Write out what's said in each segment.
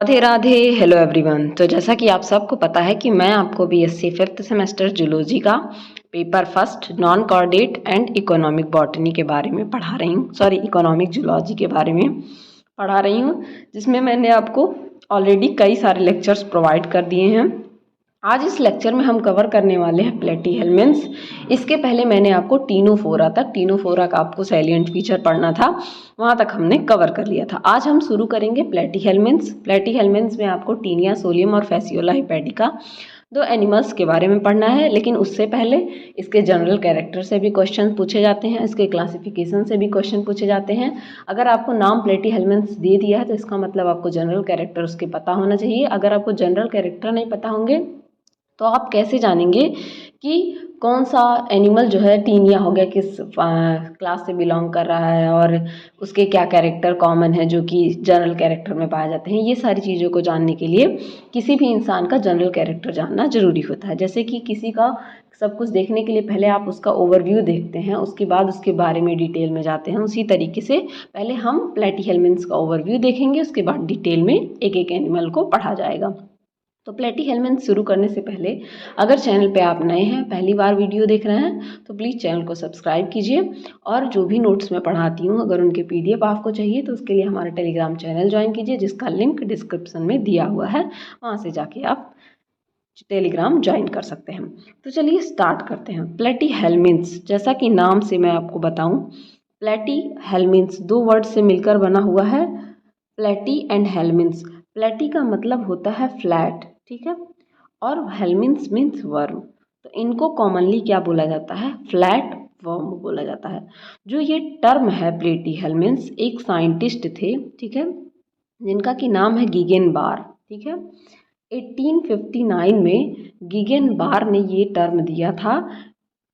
Radhe Radhe. Hello everyone. तो जैसा कि आप सबको पता है कि मैं आपको बीएससी फिफ्थ सेमेस्टर जूलॉजी का paper first non chordate and economic botany के बारे में पढ़ा रही हूँ, इकोनॉमिक जूलॉजी के बारे में पढ़ा रही हूँ, जिसमें मैंने आपको ऑलरेडी कई सारे लेक्चर्स प्रोवाइड कर दिए हैं। आज इस लेक्चर में हम कवर करने वाले हैं प्लेटीहेल्मिन्थ्स। इसके पहले मैंने आपको टीनोफोरा का आपको सैलिएंट फीचर पढ़ना था, वहाँ तक हमने कवर कर लिया था। आज हम शुरू करेंगे प्लेटीहेल्मिन्थ्स में आपको टीनिया सोलियम और फैसियोला हिपैटिका दो एनिमल्स के बारे में पढ़ना है। लेकिन उससे पहले इसके जनरल कैरेक्टर से भी क्वेश्चन पूछे जाते हैं, इसके क्लासिफिकेशन से भी क्वेश्चन पूछे जाते हैं। अगर आपको नाम प्लेटीहेल्मिन्थ्स दे दिया है तो इसका मतलब आपको जनरल कैरेक्टर उसके पता होना चाहिए। अगर आपको जनरल कैरेक्टर नहीं पता होंगे तो आप कैसे जानेंगे कि कौन सा एनिमल जो है टीनिया हो गया, किस क्लास से बिलोंग कर रहा है और उसके क्या कैरेक्टर कॉमन है जो कि जनरल कैरेक्टर में पाए जाते हैं। ये सारी चीज़ों को जानने के लिए किसी भी इंसान का जनरल कैरेक्टर जानना ज़रूरी होता है। जैसे कि किसी का सब कुछ देखने के लिए पहले आप उसका ओवरव्यू देखते हैं, उसके बाद उसके बारे में डिटेल में जाते हैं। उसी तरीके से पहले हम प्लेटीहेल्मिन्थ्स का ओवरव्यू देखेंगे, उसके बाद डिटेल में एक एक एनिमल को पढ़ा जाएगा। तो प्लेटीहेल्मिन्थ्स शुरू करने से पहले अगर चैनल पे आप नए हैं, पहली बार वीडियो देख रहे हैं, तो प्लीज़ चैनल को सब्सक्राइब कीजिए। और जो भी नोट्स मैं पढ़ाती हूँ अगर उनके पीडीएफ आपको चाहिए तो उसके लिए हमारा टेलीग्राम चैनल ज्वाइन कीजिए, जिसका लिंक डिस्क्रिप्शन में दिया हुआ है। वहाँ से जाके आप टेलीग्राम ज्वाइन कर सकते हैं। तो चलिए स्टार्ट करते हैं। प्लेटीहेल्मिन्थ्स, जैसा कि नाम से मैं आपको बताऊँ, प्लेटीहेल्मिन्थ्स दो वर्ड से मिलकर बना हुआ है, प्लेटी एंड हेल्मिन्थ्स। प्लेटी का मतलब होता है फ्लैट, ठीक है, और हेल्मिन्थ्स मीन्स वर्म। तो इनको कॉमनली क्या बोला जाता है? फ्लैट वर्म बोला जाता है। जो ये टर्म है प्लेटीहेल्मिन्थ्स, एक साइंटिस्ट थे, ठीक है, जिनका कि नाम है गीगेन बार, ठीक है। 1859 में गीगेन बार ने ये टर्म दिया था।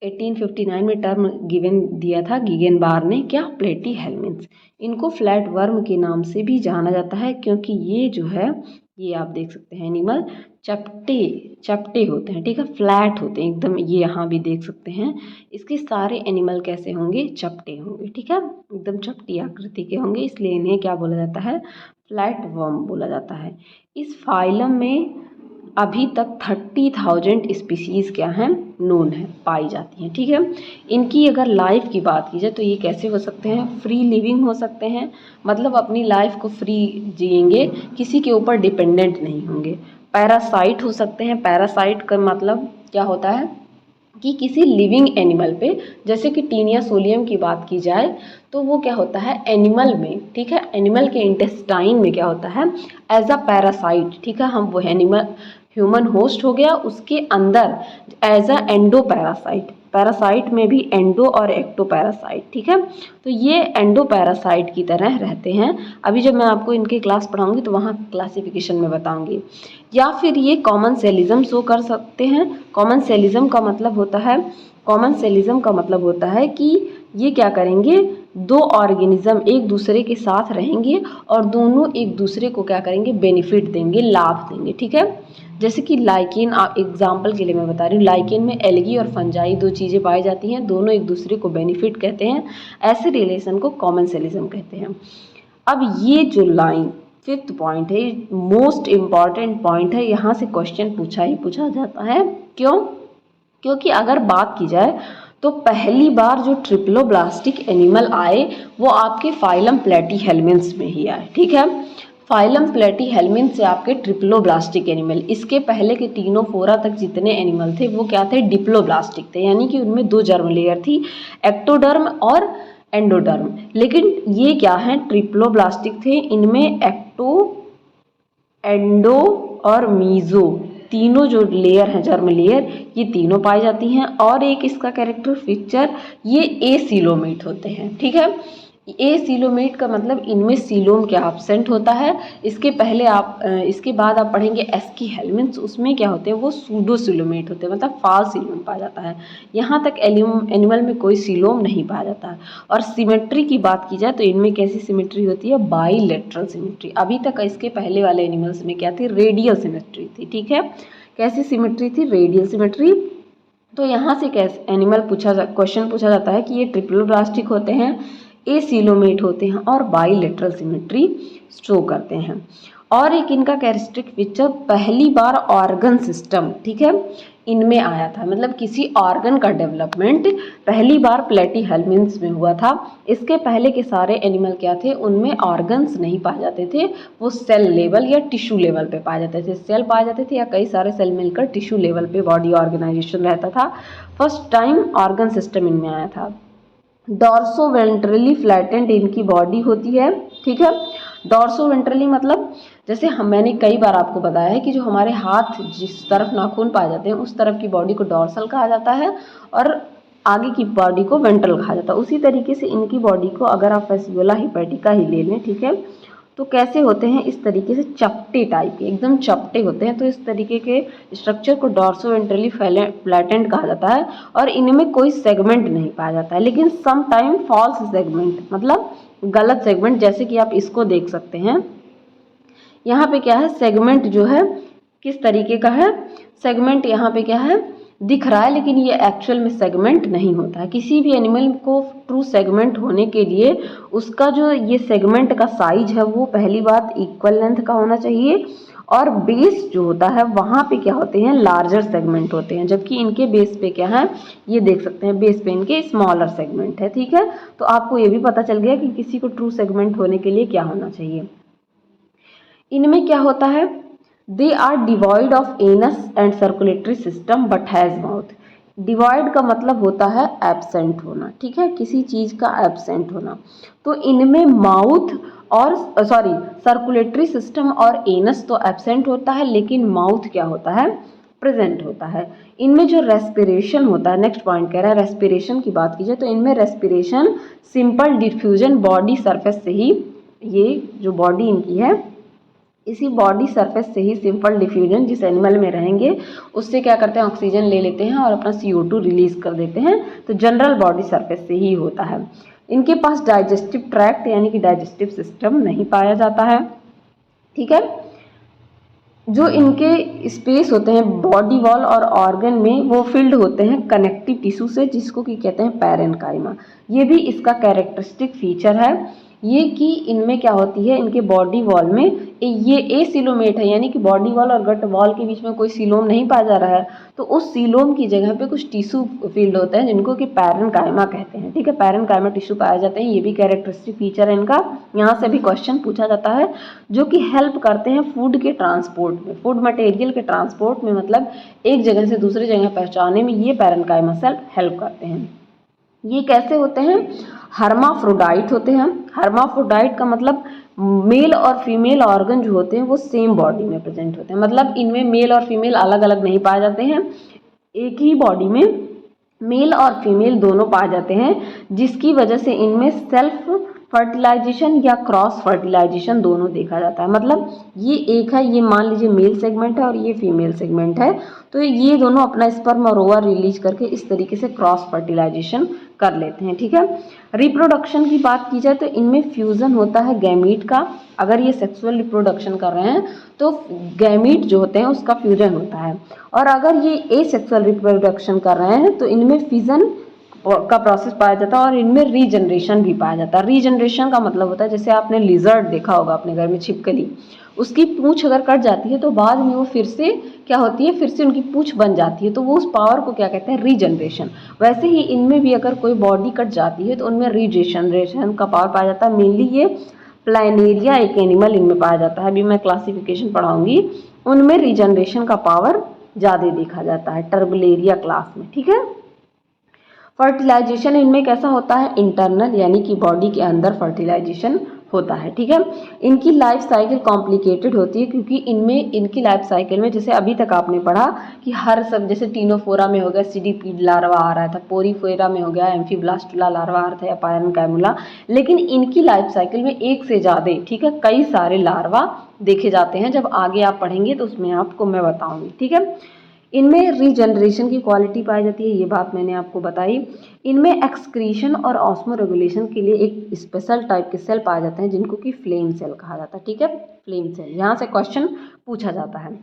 1859 में टर्म गिवन दिया था गीगेन बार ने, क्या? प्लेटीहेल्मिन्थ्स। इनको फ्लैट वर्म के नाम से भी जाना जाता है क्योंकि ये जो है, ये आप देख सकते हैं एनिमल चपटे चपटे होते हैं, ठीक है, फ्लैट होते हैं एकदम। ये यहाँ भी देख सकते हैं, इसके सारे एनिमल कैसे होंगे? चपटे होंगे, ठीक है, एकदम चपटी आकृति के होंगे, इसलिए इन्हें क्या बोला जाता है? फ्लैट वर्म बोला जाता है। इस फाइलम में अभी तक 30,000 स्पीसीज़ क्या हैं? नोन है, पाई जाती हैं, ठीक है। इनकी अगर लाइफ की बात की जाए तो ये कैसे हो सकते हैं? फ्री लिविंग हो सकते हैं, मतलब अपनी लाइफ को फ्री जिएंगे, किसी के ऊपर डिपेंडेंट नहीं होंगे। पैरासाइट हो सकते हैं। पैरासाइट का मतलब क्या होता है कि किसी लिविंग एनिमल पे, जैसे कि टीनिया सोलियम की बात की जाए तो वो क्या होता है? एनिमल में, ठीक है, एनिमल के इंटेस्टाइन में क्या होता है? एज अ पैरासाइट, ठीक है, हम वो एनिमल ह्यूमन होस्ट हो गया, उसके अंदर as a endoparasite. Parasite में भी एंडो और एक्टो पैरासाइट, ठीक है। तो ये एंडो पैरासाइट की तरह रहते हैं। अभी जब मैं आपको इनकी क्लास पढ़ाऊंगी तो वहाँ क्लासिफिकेशन में बताऊंगी। या फिर ये कॉमन सेलिज्म शो कर सकते हैं। कॉमन सेलिज्म का मतलब होता है कि ये क्या करेंगे? दो ऑर्गेनिज्म एक दूसरे के साथ रहेंगे और दोनों एक दूसरे को क्या करेंगे? बेनिफिट देंगे, लाभ देंगे, ठीक है। जैसे कि लाइकेन, एग्जाम्पल के लिए मैं बता रही हूँ, लाइकेन में एल्गी और फंजाई दो चीज़ें पाई जाती हैं, दोनों एक दूसरे को बेनिफिट कहते हैं। ऐसे रिलेशन को कॉमन सेलिज्म कहते हैं। अब ये जो लाइन फिफ्थ पॉइंट है, मोस्ट इम्पॉर्टेंट पॉइंट है, यहाँ से क्वेश्चन पूछा जाता है। क्यों? क्योंकि अगर बात की जाए तो पहली बार जो ट्रिप्लोब्लास्टिक एनिमल आए वो आपके फाइलम प्लेटीहेल्मिन्थ्स में ही आए, ठीक है। फाइलम प्लेटीहेल्मिन्थ्स से आपके ट्रिप्लोब्लास्टिक एनिमल, इसके पहले के टीनोफोरा तक जितने एनिमल थे वो क्या थे? डिप्लोब्लास्टिक थे, यानी कि उनमें दो जर्म लेयर थी, एक्टोडर्म और एंडोडर्म। लेकिन ये क्या है? ट्रिप्लोब्लास्टिक थे। इनमें एक्टो, एंडो और मीजो तीनों जो लेयर हैं, जर्म लेयर, ये तीनों पाई जाती हैं। और एक इसका कैरेक्टर फीचर, ये एसीलोमेट होते हैं, ठीक है। एसीलोमेट का मतलब इनमें सीलोम क्या एब्सेंट होता है। इसके बाद आप पढ़ेंगे एस्की हेल्मिन्थ्स, उसमें क्या होते हैं? वो सूडो सीलोमेट होते हैं, मतलब फाल सीलोम पाया जाता है। यहाँ तक एनिमल में कोई सीलोम नहीं पाया जाता है। और सिमेट्री की बात की जाए तो इनमें कैसी सिमेट्री होती है? Bilateral symmetry. अभी तक इसके पहले वाले एनिमल्स में क्या थी? रेडियल सिमेट्री थी, ठीक है। कैसी सिमेट्री थी? Radial symmetry. तो यहाँ से कैसे क्वेश्चन पूछा जाता है कि ये ट्रिप्लोब्लास्टिक होते हैं, एसीलोमेट होते हैं और बाईलेटरल सिमेट्री शो करते हैं। और एक इनका कैरेक्टरिस्टिक फीचर, पहली बार ऑर्गन सिस्टम, ठीक है, इनमें आया था। मतलब किसी ऑर्गन का डेवलपमेंट पहली बार प्लेटीहेल्मिन्थ्स में हुआ था। इसके पहले के सारे एनिमल क्या थे, उनमें ऑर्गन्स नहीं पाए जाते थे, वो सेल लेवल या टिश्यू लेवल पे पाए जाते थे। सेल पाए जाते थे या कई सारे सेल मिलकर टिश्यू लेवल पे बॉडी ऑर्गेनाइजेशन रहता था। फर्स्ट टाइम ऑर्गन सिस्टम इनमें आया था। डॉर्सोवेंट्रली फ्लैटेंड इनकी बॉडी होती है, ठीक है। डॉर्सोवेंट्रली मतलब जैसे मैंने कई बार आपको बताया है कि जो हमारे हाथ जिस तरफ नाखून पाए जाते हैं उस तरफ की बॉडी को डॉर्सल कहा जाता है और आगे की बॉडी को वेंट्रल कहा जाता है। उसी तरीके से इनकी बॉडी को अगर आप फेसियोला हिपैटिका ही ले लें, ठीक है, तो कैसे होते हैं, इस तरीके से चपटे टाइप के, एकदम चपटे होते हैं। तो इस तरीके के स्ट्रक्चर को डॉर्सोवेंट्रली फ्लैटेंड कहा जाता है और इनमें कोई सेगमेंट नहीं पाया जाता है, लेकिन सम टाइम फॉल्स सेगमेंट, मतलब गलत सेगमेंट, जैसे कि आप इसको देख सकते हैं। यहाँ पे क्या है, सेगमेंट जो है किस तरीके का है, सेगमेंट यहाँ पे क्या है दिख रहा है, लेकिन ये एक्चुअल में सेगमेंट नहीं होता है। किसी भी एनिमल को ट्रू सेगमेंट होने के लिए उसका जो ये सेगमेंट का साइज है वो पहली बात इक्वल लेंथ का होना चाहिए, और बेस जो होता है वहाँ पे क्या होते हैं, लार्जर सेगमेंट होते हैं, जबकि इनके बेस पे क्या है, ये देख सकते हैं बेस पे इनके स्मॉलर सेगमेंट है, ठीक है। तो आपको ये भी पता चल गया कि किसी को ट्रू सेगमेंट होने के लिए क्या होना चाहिए। इनमें क्या होता है, they are devoid of anus and circulatory system but has mouth. Devoid का मतलब होता है एब्सेंट होना, ठीक है, किसी चीज़ का एब्सेंट होना। तो इनमें माउथ और सर्कुलेटरी सिस्टम और एनस तो एब्सेंट होता है, लेकिन माउथ क्या होता है, प्रेजेंट होता है। इनमें जो रेस्पिरेशन होता है, नेक्स्ट पॉइंट कह रहा है रेस्पिरेशन की बात कीजिए तो इनमें respiration simple diffusion body surface से ही, ये जो बॉडी इनकी है इसी बॉडी सरफेस से ही सिंपल डिफ्यूजन जिस एनिमल में रहेंगे उससे क्या करते हैं, ऑक्सीजन ले लेते हैं और अपना CO2 रिलीज कर देते हैं। तो जनरल बॉडी सरफेस से ही होता है। इनके पास डाइजेस्टिव ट्रैक्ट यानी कि डाइजेस्टिव सिस्टम नहीं पाया जाता है, ठीक है। जो इनके स्पेस होते हैं बॉडी वॉल और ऑर्गन में वो फिल्ड होते हैं कनेक्टिव टिश्यू से, जिसको कि कहते हैं पैरेन्काइमा। ये भी इसका कैरेक्टरिस्टिक फीचर है, ये कि इनमें क्या होती है, इनके बॉडी वॉल में ये एसिलोमेट है, यानी कि बॉडी वॉल और गट वॉल के बीच में कोई सीलोम नहीं पाया जा रहा है, तो उस सीलोम की जगह पे कुछ टिश्यू फील्ड होते हैं जिनको कि पैरेन्काइमा कहते हैं, ठीक है। पैरेन्काइमा टिश्यू पाए जाते हैं, ये भी कैरेक्टरिस्टिक फीचर है इनका। यहाँ से भी क्वेश्चन पूछा जाता है, जो कि हेल्प करते हैं फूड के ट्रांसपोर्ट में, फूड मटेरियल के ट्रांसपोर्ट में, मतलब एक जगह से दूसरी जगह पहुँचाने में ये पैरेन्काइमा सेल हेल्प करते हैं। ये कैसे होते हैं, हर्माफ्रोडाइट होते हैं। हर्माफ्रोडाइट का मतलब मेल और फीमेल ऑर्गन जो होते हैं वो सेम बॉडी में प्रेजेंट होते हैं, मतलब इनमें मेल और फीमेल अलग अलग नहीं पाए जाते हैं, एक ही बॉडी में मेल और फीमेल दोनों पाए जाते हैं, जिसकी वजह से इनमें सेल्फ फर्टिलाइजेशन या क्रॉस फर्टिलाइजेशन दोनों देखा जाता है। मतलब ये एक है, ये मान लीजिए मेल सेगमेंट है और ये फीमेल सेगमेंट है, तो ये दोनों अपना स्पर्म और ओवा रिलीज करके इस तरीके से क्रॉस फर्टिलाइजेशन कर लेते हैं, ठीक है। रिप्रोडक्शन की बात की जाए तो इनमें फ्यूजन होता है गैमीट का। अगर ये सेक्सुअल रिप्रोडक्शन कर रहे हैं तो गैमीट जो होते हैं उसका फ्यूजन होता है, और अगर ये एसेक्सुअल रिप्रोडक्शन कर रहे हैं तो इनमें फिजन का प्रोसेस पाया जाता है और इनमें रीजनरेशन भी पाया जाता है। रीजनरेशन का मतलब होता है, जैसे आपने लिजर्ड देखा होगा अपने घर में, छिपकली, उसकी पूंछ अगर कट जाती है तो बाद में वो फिर से क्या होती है, फिर से उनकी पूंछ बन जाती है, तो वो उस पावर को क्या कहते हैं, रीजनरेशन। वैसे ही इनमें भी अगर कोई बॉडी कट जाती है तो उनमें रीजनरेशन का पावर पाया जाता है। मेनली ये प्लानेरिया एक एनिमल इनमें पाया जाता है, अभी मैं क्लासिफिकेशन पढ़ाऊंगी, उनमें रीजनरेशन का पावर ज़्यादा देखा जाता है, टर्बलेरिया क्लास में, ठीक है। फर्टिलाइजेशन इनमें कैसा होता है, इंटरनल, यानी कि बॉडी के अंदर फर्टिलाइजेशन होता है, ठीक है। इनकी लाइफ साइकिल कॉम्प्लिकेटेड होती है, क्योंकि इनमें इनकी लाइफ साइकिल में जैसे अभी तक आपने पढ़ा कि हर सब, जैसे टीनोफोरा में हो गया सीडिपीड लार्वा आ रहा था, पोरीफोरा में हो गया एम्फीब्लास्टुला लार्वा आ रहा था या पायरनकैमुला, लेकिन इनकी लाइफ साइकिल में एक से ज़्यादा, ठीक है, कई सारे लार्वा देखे जाते हैं। जब आगे आप पढ़ेंगे तो उसमें आपको मैं बताऊँगी, ठीक है। इनमें रीजनरेशन की क्वालिटी पाई जाती है, ये बात मैंने आपको बताई। इनमें एक्सक्रीशन और ऑस्मो रेगुलेशन के लिए एक स्पेशल टाइप के सेल पाए जाते हैं जिनको कि फ्लेम सेल कहा जाता है, ठीक है, फ्लेम सेल। यहाँ से क्वेश्चन पूछा जाता है।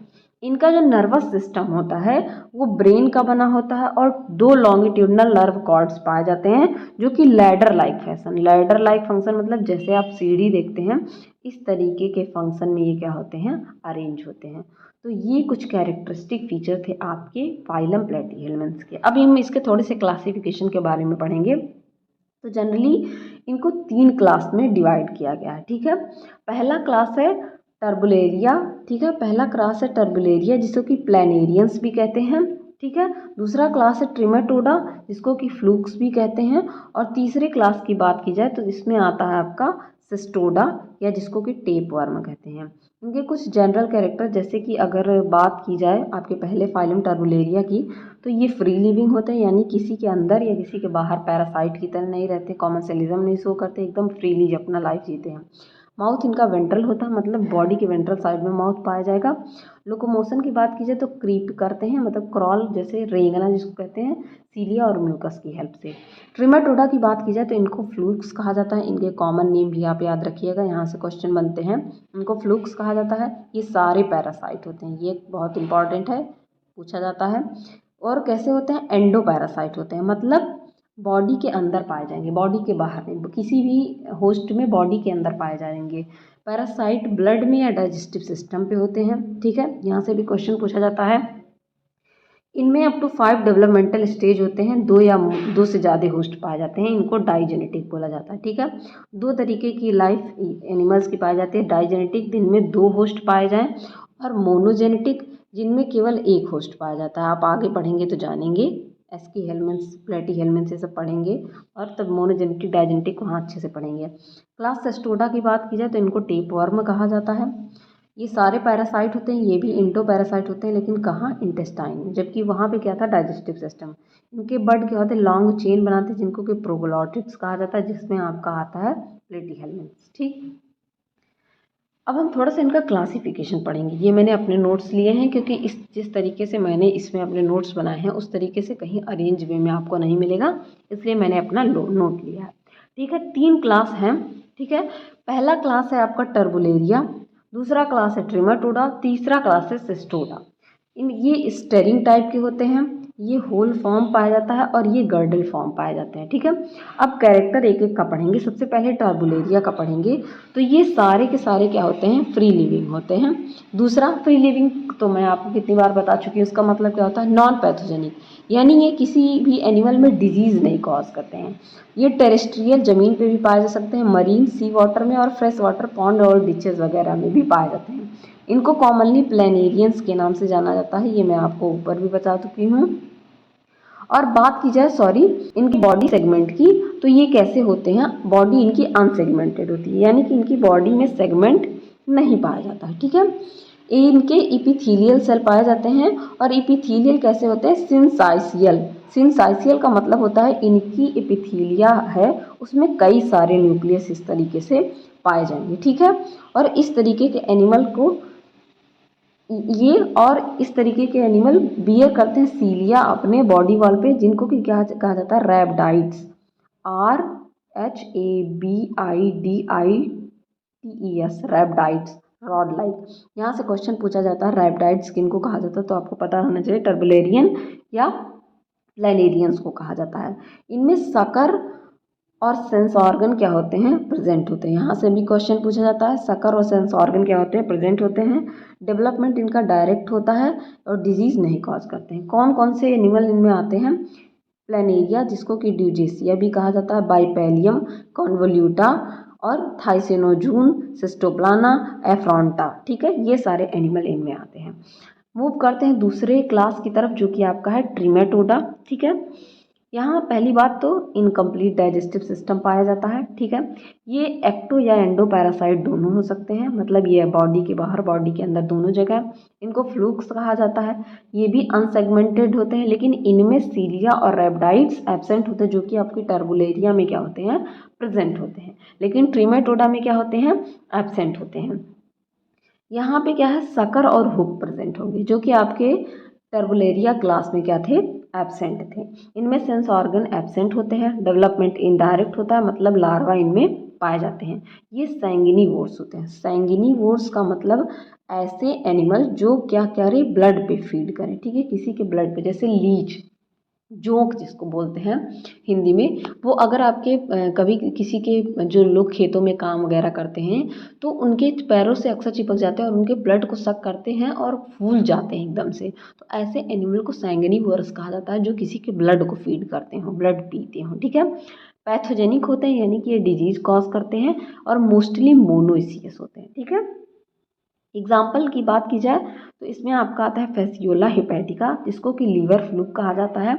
इनका जो नर्वस सिस्टम होता है वो ब्रेन का बना होता है और 2 लॉन्गिट्यूडनल नर्व कॉर्ड्स पाए जाते हैं जो कि लैडर लाइक फंक्शन मतलब जैसे आप सीढ़ी देखते हैं इस तरीके के फंक्शन में ये क्या होते हैं, अरेंज होते हैं। तो ये कुछ कैरेक्टरिस्टिक फीचर थे आपके फाइलम प्लेटीहेल्मिन्थ्स के। अब हम इसके थोड़े से क्लासिफिकेशन के बारे में पढ़ेंगे। तो जनरली इनको 3 क्लास में डिवाइड किया गया है, ठीक है। पहला क्लास है टर्बुलेरिया, ठीक है, पहला क्लास है टर्बुलेरिया जिसको कि प्लेनेरियंस भी कहते हैं, ठीक है। दूसरा क्लास है ट्रिमेटोडा जिसको कि फ्लूक्स भी कहते हैं। और तीसरे क्लास की बात की जाए तो इसमें आता है आपका सिस्टोडा या जिसको कि टेप वर्म कहते हैं। इनके कुछ जनरल कैरेक्टर जैसे कि अगर बात की जाए आपके पहले फाइलम टर्बुलेरिया की तो ये फ्री लिविंग होते हैं, यानी किसी के अंदर या किसी के बाहर पैरासाइट की तरह नहीं रहते, कॉमर्शियलिज्म नहीं शो करते, एकदम फ्रीली अपना लाइफ जीते हैं। माउथ इनका वेंट्रल होता है, मतलब बॉडी के वेंट्रल साइड में माउथ पाया जाएगा। लोकोमोशन की बात की जाए तो क्रीप करते हैं, मतलब क्रॉल जैसे रेंगना जिसको कहते हैं, सीलिया और म्यूकस की हेल्प से। ट्रिमेटोडा की बात की जाए तो इनको फ्लूक्स कहा जाता है। इनके कॉमन नेम भी आप याद रखिएगा, यहाँ से क्वेश्चन बनते हैं। इनको फ्लूक्स कहा जाता है। ये सारे पैरासाइट होते हैं, ये बहुत इंपॉर्टेंट है, पूछा जाता है। और कैसे होते हैं, एंडो पैरासाइट होते हैं, मतलब बॉडी के अंदर पाए जाएंगे, बॉडी के बाहर नहीं, किसी भी होस्ट में बॉडी के अंदर पाए जाएंगे। पैरासाइट ब्लड में या डाइजेस्टिव सिस्टम पे होते हैं, ठीक है, यहाँ से भी क्वेश्चन पूछा जाता है। इनमें अप टू 5 डेवलपमेंटल स्टेज होते हैं, 2 या 2 से ज़्यादा होस्ट पाए जाते हैं, इनको डाइजेनेटिक बोला जाता है, ठीक है। 2 तरीके की लाइफ एनिमल्स की पाई जाती है, डाइजेनेटिक जिनमें 2 होस्ट पाए जाएं और मोनोजेनेटिक जिनमें केवल 1 होस्ट पाया जाता है। आप आगे पढ़ेंगे तो जानेंगे, एस्की हेल्मिन्थ्स, प्लेटीहेल्मिन्थ्स ये सब पढ़ेंगे और तब मोनोजेनेटिक डाइजेनेटिक वहाँ अच्छे से पढ़ेंगे। क्लास सेस्टोडा की बात की जाए तो इनको टेप वर्म कहा जाता है। ये सारे पैरासाइट होते हैं, ये भी इंडो पैरासाइट होते हैं, लेकिन कहाँ, इंटेस्टाइन में, जबकि वहाँ पे क्या था, डाइजेस्टिव सिस्टम। इनके बड क्या होते हैं, लॉन्ग चेन बनाते हैं जिनको कि प्रोग्लॉटिड्स कहा जाता है, जिसमें आपका आता है प्लेटीहेल्मिन्थ्स, ठीक। अब हम थोड़ा सा इनका क्लासिफिकेशन पढ़ेंगे। ये मैंने अपने नोट्स लिए हैं क्योंकि इस जिस तरीके से मैंने इसमें अपने नोट्स बनाए हैं उस तरीके से कहीं अरेंज वे में आपको नहीं मिलेगा, इसलिए मैंने अपना नोट लिया है, ठीक है। 3 क्लास हैं, ठीक है। पहला क्लास है आपका टर्बुलेरिया, दूसरा क्लास है ट्रिमेटोडा, तीसरा क्लास है सिस्टोडा। ये स्टेरिंग टाइप के होते हैं, ये होल फॉर्म पाया जाता है और ये गर्डल फॉर्म पाए जाते हैं, ठीक है। अब कैरेक्टर एक एक का पढ़ेंगे। सबसे पहले टर्बुलेरिया का पढ़ेंगे। तो ये सारे के सारे क्या होते हैं, फ्री लिविंग होते हैं। दूसरा, फ्री लिविंग तो मैं आपको कितनी बार बता चुकी हूँ, उसका मतलब क्या होता है, नॉन पैथोजेनिक, यानी ये किसी भी एनिमल में डिजीज़ नहीं कॉज करते हैं। ये टेरेस्ट्रियल ज़मीन पे भी पाए जा सकते हैं, मरीन सी वाटर में और फ्रेश वाटर पॉन्ड और डिचेज वगैरह में भी पाए जाते हैं। इनको कॉमनली प्लेनेरियंस के नाम से जाना जाता है, ये मैं आपको ऊपर भी बता चुकी हूँ। और बात की जाए इनकी बॉडी सेगमेंट की, तो ये कैसे होते हैं, बॉडी इनकी अनसेगमेंटेड होती है, यानी कि इनकी बॉडी में सेगमेंट नहीं पाया जाता है, ठीक है। इनके इपिथीलियल सेल पाए जाते हैं और इपिथीलियल कैसे होते हैं, सिंसाइसियल का मतलब होता है इनकी इपिथीलिया है उसमें कई सारे न्यूक्लियस इस तरीके से पाए जाएंगे, ठीक है। और इस तरीके के एनिमल को ये और इस तरीके के एनिमल बियर करते हैं सीलिया अपने बॉडी वॉल पे, जिनको कि क्या कहा जाता है, रैबिडाइट्स, RHABIDITES, रैबिडाइट्स, रॉड लाइक। यहाँ से क्वेश्चन पूछा जाता है रैबिडाइट्स किनको कहा जाता है, तो आपको पता होना चाहिए टर्बुलेरियन या प्लेनेरियंस को कहा जाता है। इनमें सकर और सेंस ऑर्गन क्या होते हैं, प्रेजेंट होते हैं। यहाँ से भी क्वेश्चन पूछा जाता है, सकर और सेंस ऑर्गन क्या होते हैं, प्रेजेंट होते हैं। डेवलपमेंट इनका डायरेक्ट होता है और डिजीज़ नहीं कॉज करते हैं। कौन कौन से एनिमल इनमें आते हैं, प्लेनेरिया जिसको कि ड्यूजेसिया भी कहा जाता है, बाइपेलियम, कॉन्वोल्यूटा और थाइसेनोजून, सिस्टोप्लाना, एफ्रॉन्टा, ठीक है। ये सारे एनिमल इनमें आते हैं। मूव करते हैं दूसरे क्लास की तरफ जो कि आपका है ट्रिमेटोडा, ठीक है। यहाँ पहली बात तो इनकम्प्लीट डाइजेस्टिव सिस्टम पाया जाता है, ठीक है। ये एक्टो या एंडो पैरासाइट दोनों हो सकते हैं, मतलब ये बॉडी के बाहर बॉडी के अंदर दोनों जगह। इनको फ्लूक्स कहा जाता है। ये भी अनसेगमेंटेड होते हैं, लेकिन इनमें सीलिया और रैबिडाइट्स एब्सेंट होते हैं जो कि आपकी टर्बुलेरिया में क्या होते हैं, प्रेजेंट होते हैं, लेकिन ट्रिमेटोडा में क्या होते हैं, एब्सेंट होते हैं। यहाँ पे क्या है, सकर और हुक प्रेजेंट होंगे जो कि आपके टर्बुलेरिया क्लास में क्या थे, एब्सेंट थे। इनमें सेंस ऑर्गन एब्सेंट होते हैं। डेवलपमेंट इनडायरेक्ट होता है, मतलब लार्वा इनमें पाए जाते हैं। ये सैंगिनिवोर्स होते हैं। सैंगिनिवोर्स का मतलब ऐसे एनिमल जो क्या करें, ब्लड पे फीड करें, ठीक है, किसी के ब्लड पे, जैसे लीच, जोंक जिसको बोलते हैं हिंदी में, वो अगर आपके कभी किसी के जो लोग खेतों में काम वगैरह करते हैं तो उनके पैरों से अक्सर चिपक जाते हैं और उनके ब्लड को सक करते हैं और फूल जाते हैं एकदम से। तो ऐसे एनिमल को सैंगिनिवोरस कहा जाता है, जो किसी के ब्लड को फीड करते हो, ब्लड पीते हो, ठीक है। पैथोजेनिक होते हैं, यानी कि ये डिजीज कॉज करते हैं, और मोस्टली मोनोइसियस होते हैं, ठीक है। एग्जाम्पल की बात की जाए तो इसमें आपका आता है फैसियोला हिपैटिका, जिसको कि लीवर फ्लूक कहा जाता है।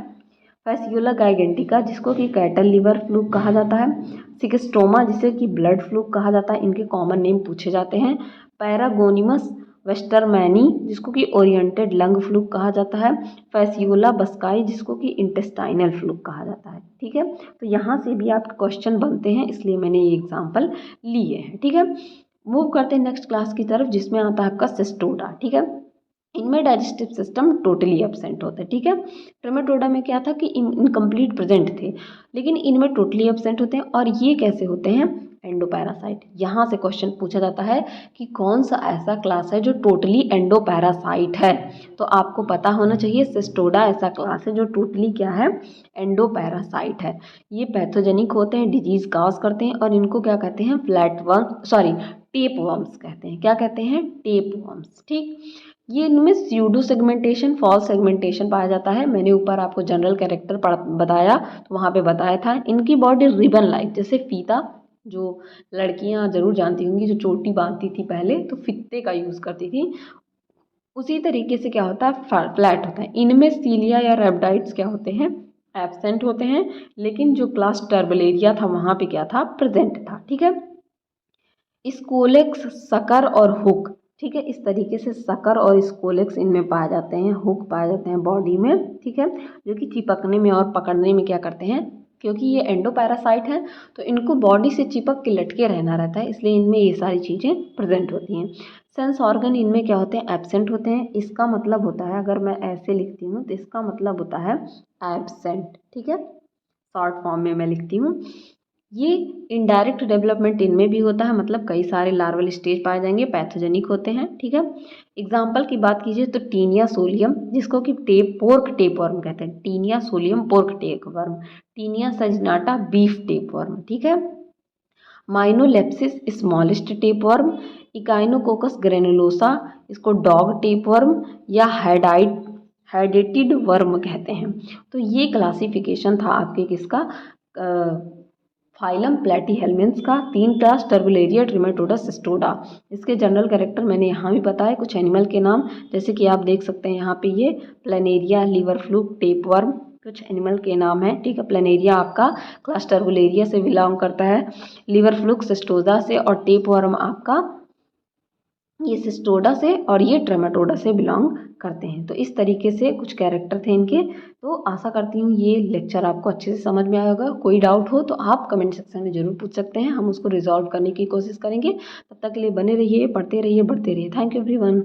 फैसियोला गाइगेंटिका, जिसको कि कैटल लीवर फ्लूक कहा जाता है। सिकस्टोमा, जिसे कि ब्लड फ्लूक कहा जाता है, इनके कॉमन नेम पूछे जाते हैं। पैरागोनिमस वेस्टरमैनी, जिसको कि ओरिएंटेड लंग फ्लूक कहा जाता है। फैसियोला बस्काई, जिसको कि इंटेस्टाइनल फ्लूक कहा जाता है, ठीक है। तो यहाँ से भी आप क्वेश्चन बनते हैं, इसलिए मैंने ये एग्जाम्पल लिए हैं, ठीक है। मूव करते हैं नेक्स्ट क्लास की तरफ, जिसमें आता है आपका सिस्टोडा, ठीक है। इनमें डाइजेस्टिव सिस्टम टोटली एब्सेंट होता है, ठीक है। ट्रेमेटोडा में क्या था कि इनकम्प्लीट प्रेजेंट थे, लेकिन इनमें टोटली एब्सेंट होते हैं। और ये कैसे होते हैं, एंडोपैरासाइट। यहाँ से क्वेश्चन पूछा जाता है कि कौन सा ऐसा क्लास है जो टोटली एंडोपैरासाइट है। तो आपको पता होना चाहिए सिस्टोडा ऐसा क्लास है जो टोटली क्या है, एंडोपैरासाइट है। ये पैथोजेनिक होते हैं, डिजीज काज करते हैं, और इनको क्या कहते हैं, टेप वर्म्स कहते हैं। क्या कहते हैं, टेप वर्म्स, ठीक। ये इनमें स्यूडो सेगमेंटेशन, फॉल्स सेगमेंटेशन पाया जाता है। मैंने ऊपर आपको जनरल कैरेक्टर बताया, तो वहाँ पे बताया था। इनकी बॉडी रिबन लाइक, जैसे फीता, जो लड़कियाँ जरूर जानती होंगी, जो चोटी बांधती थी पहले तो फित्ते का यूज़ करती थी, उसी तरीके से क्या होता है, फ्लैट होता है। इनमें सीलिया या रेप्टाइड्स क्या होते हैं, एब्सेंट होते हैं, लेकिन जो क्लास टर्बलेरिया था वहाँ पे क्या था, प्रेजेंट था, ठीक है। स्कोलेक्स, सकर और हुक, ठीक है, इस तरीके से सकर और स्कोलेक्स इनमें पाए जाते हैं, हुक पाए जाते हैं बॉडी में, ठीक है, जो कि चिपकने में और पकड़ने में क्या करते हैं, क्योंकि ये एंडोपैरासाइट हैं तो इनको बॉडी से चिपक के लटके रहना रहता है, इसलिए इनमें ये सारी चीज़ें प्रेजेंट होती हैं। सेंस ऑर्गन इनमें क्या होते हैं, एब्सेंट होते हैं। इसका मतलब होता है, अगर मैं ऐसे लिखती हूँ तो इसका मतलब होता है एब्सेंट, ठीक है, शॉर्ट फॉर्म में मैं लिखती हूँ। ये इनडायरेक्ट डेवलपमेंट इनमें भी होता है, मतलब कई सारे लार्वल स्टेज पाए जाएंगे, पैथोजेनिक होते हैं, ठीक है। एग्जाम्पल की बात कीजिए तो टीनिया सोलियम, जिसको कि पोर्क टेपवर्म कहते हैं, Taenia solium pork tapeworm. Taenia saginata beef tapeworm, ठीक है। Hymenolepis smallest tapeworm. Echinococcus granulosus, इसको डॉग टेपवर्म या हेडेटेड वर्म कहते हैं। तो ये क्लासिफिकेशन था आपके किसका, फाइलम प्लेटीहेल्मिन्स का, 3 क्लास टर्बुलेरिया, ट्रिमेटोडा, सिस्टोडा। इसके जनरल कैरेक्टर मैंने यहाँ भी बताया, कुछ एनिमल के नाम, जैसे कि आप देख सकते हैं यहाँ पे ये प्लेनेरिया, लीवर फ्लूक, टेपवर्म, कुछ एनिमल के नाम है, ठीक है। प्लेनेरिया आपका क्लास टर्बुलेरिया से बिलोंग करता है, लीवर फ्लूक सिस्टोडा से, और टेपवर्म आपका ये सिस्टोडा से और ये ट्रेमेटोडा से बिलोंग करते हैं। तो इस तरीके से कुछ कैरेक्टर थे इनके। तो आशा करती हूँ ये लेक्चर आपको अच्छे से समझ में आया होगा। कोई डाउट हो तो आप कमेंट सेक्शन में ज़रूर पूछ सकते हैं, हम उसको रिजॉल्व करने की कोशिश करेंगे। तब तक के लिए बने रहिए, पढ़ते रहिए, बढ़ते रहिए। Thank you everyone.